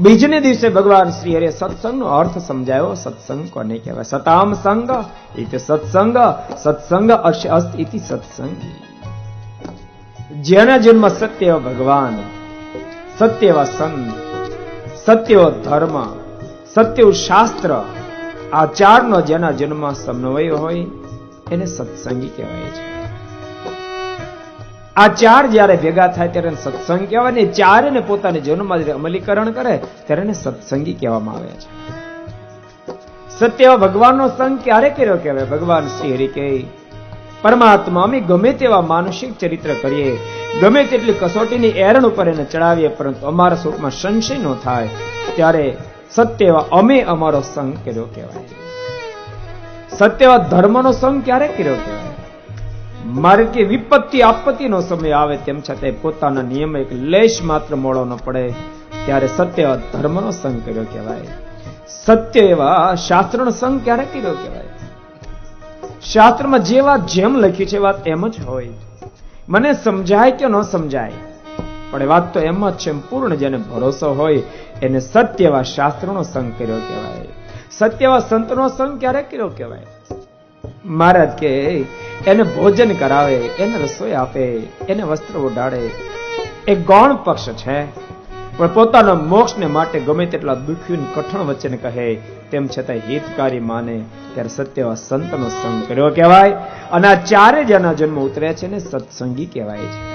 બીજને દિવસે ભગવાન શ્રી હરિએ સત્સંગનો અર્થ સમજાયો. સત્સંગ કોને કહેવાય? સતામ સંગ ઇતિ સત્સંગ, સત્સંગ અસ્ત ઇતિ સત્સંગી. જેના જન્મ સત્ય એવા ભગવાન, સત્ય એવા સંત, સત્ય એવો ધર્મ, સત્ય એવું શાસ્ત્ર, આ ચારનો જેના જન્મ સમન્વય હોય એને સત્સંગી કહેવાય છે. આ ચાર જયારે ભેગા થાય ત્યારે સત્સંગ કહેવાય ને. ચારે ને પોતાની જન્મમાં અમલીકરણ કરે ત્યારે એને સત્સંગી કહેવામાં આવે છે. સત્ય એવા ભગવાનનો સંગ ક્યારે કર્યો કહેવાય? ભગવાન શ્રી હરિ કહે, પરમાત્મા અમે ગમે તેવા માનસિક ચરિત્ર કરીએ, ગમે તેટલી કસોટીની એરણ ઉપર એને ચડાવીએ, પરંતુ અમારા સ્વરૂપમાં સંશય ન થાય, ત્યારે સત્ય એવા અમે અમારો સંગ કર્યો કહેવાય. સત્ય એવા ધર્મનો સંગ ક્યારે કર્યો કહેવાય? મારે કે વિપત્તિ આપત્તિનો સમય આવે તેમ છતાં પોતાના નિયમ એક લેશ માત્ર મોડો ન પડે ત્યારે સત્ય એવા ધર્મનો સંગ કર્યો કહેવાય. સત્ય એવા શાસ્ત્રનો સંગ ક્યારે કર્યો કહેવાય? શાસ્ત્રમાં જે વાત જેમ લખી છે વાત એમ જ હોય. મને સમજાય કે ન સમજાય પણ વાત તો એમ જ છે. પૂર્ણ જેને ભરોસો હોય એને સત્ય એવા શાસ્ત્રનો સંગ કર્યો કહેવાય. સત્ય એવા સંતનો સંગ ક્યારે કર્યો કહેવાય? મહારાજ કે એને ભોજન કરાવે, એને રસોઈ આપે, એને વસ્ત્ર ઓઢાડે, એ ગૌણ પક્ષ છે, પણ પોતાના મોક્ષને માટે ગમે તેટલા દુખ્યું કઠણ વચન કહે તેમ છતાં હિતકારી માને ત્યારે સત્ય સંતનો સંગ કર્યો કહેવાય. અને આ ચારે જેના જન્મ ઉતરે છે ને સત્સંગી કહેવાય છે.